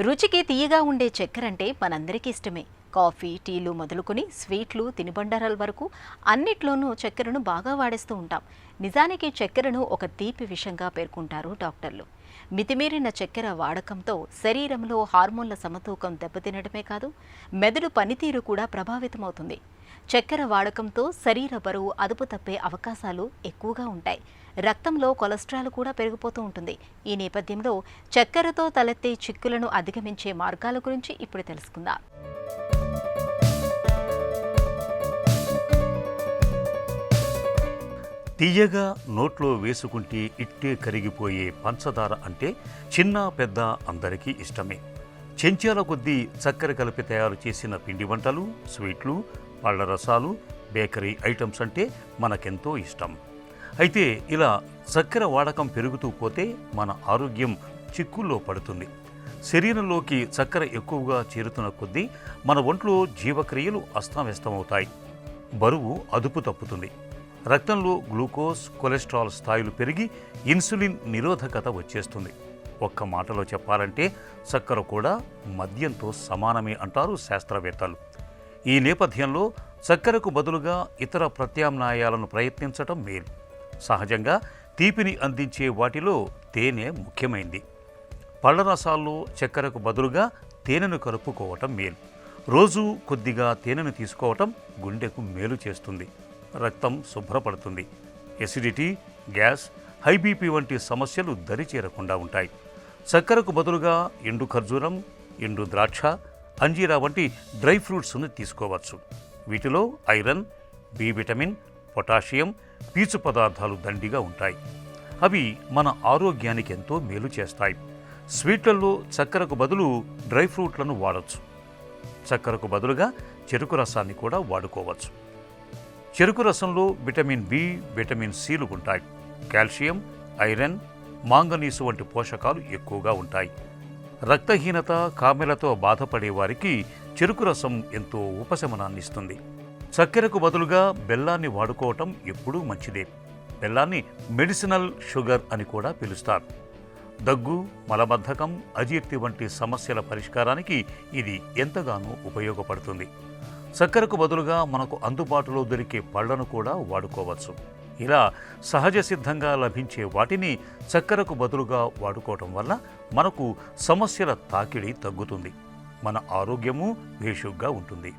రుచికి తీయగా ఉండే చక్కెర అంటే మనందరికీ ఇష్టమే. కాఫీ, టీలు మొదలుకొని స్వీట్లు, తినుబండారాల వరకు అన్నిట్లోనూ చక్కెరను బాగా వాడేస్తూ ఉంటాం. నిజానికి చక్కెరను ఒక తీపి విషంగా పేర్కొంటారు డాక్టర్లు. మితిమీరిన చక్కెర వాడకంతో శరీరంలో హార్మోన్ల సమతూకం దెబ్బతినడమే కాదు, మెదడు పనితీరు కూడా ప్రభావితమవుతుంది. చక్కెర వాడకంతో శరీర బరువు అదుపు తప్పే అవకాశాలు ఎక్కువగా ఉంటాయి. రక్తంలో కొలెస్ట్రాల్ కూడా పెరిగిపోతూ ఉంటుంది. ఈ నేపథ్యంలో చక్కెరతో తలెత్తే చిక్కులను అధిగమించే మార్గాల గురించి ఇప్పుడు తెలుసుకుందాం. తీయగా నోట్లో వేసుకుంటే ఇట్టే కరిగిపోయే పంచదార అంటే చిన్న పెద్ద అందరికీ ఇష్టమే. చెంచాల కొద్దీ చక్కెర కలిపి తయారు చేసిన పిండి వంటలు, స్వీట్లు, పళ్ళ రసాలు, బేకరీ ఐటమ్స్ అంటే మనకెంతో ఇష్టం. అయితే ఇలా చక్కెర వాడకం పెరుగుతూ పోతే మన ఆరోగ్యం చిక్కుల్లో పడుతుంది. శరీరంలోకి చక్కెర ఎక్కువగా చేరుతున్న కొద్దీ మన ఒంట్లో జీవక్రియలు అస్తవ్యస్తమవుతాయి. బరువు అదుపు తప్పుతుంది. రక్తంలో గ్లూకోజ్, కొలెస్ట్రాల్ స్థాయిలు పెరిగి ఇన్సులిన్ నిరోధకత వచ్చేస్తుంది. ఒక్క మాటలో చెప్పాలంటే చక్కెర కూడా మద్యంతో సమానమే అంటారు శాస్త్రవేత్తలు. ఈ నేపథ్యంలో చక్కెరకు బదులుగా ఇతర ప్రత్యామ్నాయాలను ప్రయత్నించటం మేలు. సహజంగా తీపిని అందించే వాటిలో తేనె ముఖ్యమైంది. పళ్ళ రసాల్లో చక్కెరకు బదులుగా తేనెను కలుపుకోవటం మేలు. రోజు కొద్దిగా తేనెను తీసుకోవటం గుండెకు మేలు చేస్తుంది. రక్తం శుభ్రపడుతుంది. ఎసిడిటీ, గ్యాస్, హై బీపీ వంటి సమస్యలు దరిచేరకుండా ఉంటాయి. చక్కెరకు బదులుగా ఎండు ఖర్జూరం, ఎండు ద్రాక్ష, అంజీరా వంటి డ్రై ఫ్రూట్స్ను తీసుకోవచ్చు. వీటిలో ఐరన్, బి విటమిన్, పొటాషియం, పీచు పదార్థాలు దండిగా ఉంటాయి. అవి మన ఆరోగ్యానికి ఎంతో మేలు చేస్తాయి. స్వీట్లలో చక్కెరకు బదులు డ్రై ఫ్రూట్లను వాడవచ్చు. చక్కెరకు బదులుగా చెరుకు రసాన్ని కూడా వాడుకోవచ్చు. చెరుకు రసంలో విటమిన్ బి, విటమిన్ సిలు ఉంటాయి. కాల్షియం, ఐరన్, మాంగనీసు వంటి పోషకాలు ఎక్కువగా ఉంటాయి. రక్తహీనత, కామెలతో బాధపడే వారికి చెరుకు రసం ఎంతో ఉపశమనాన్ని ఇస్తుంది. చక్కెరకు బదులుగా బెల్లాన్ని వాడుకోవటం ఎప్పుడూ మంచిదే. బెల్లాన్ని మెడిసినల్ షుగర్ అని కూడా పిలుస్తారు. దగ్గు, మలబద్ధకం, అజీర్తి వంటి సమస్యల పరిష్కారానికి ఇది ఎంతగానో ఉపయోగపడుతుంది. చక్కెరకు బదులుగా మనకు అందుబాటులో దొరికే పళ్లను కూడా వాడుకోవచ్చు. ఇలా సహజ సిద్ధంగా లభించే వాటిని చక్కెరకు బదులుగా వాడుకోవటం వల్ల మనకు సమస్యల తాకిడి తగ్గుతుంది. మన ఆరోగ్యము భేషుగ్గా ఉంటుంది.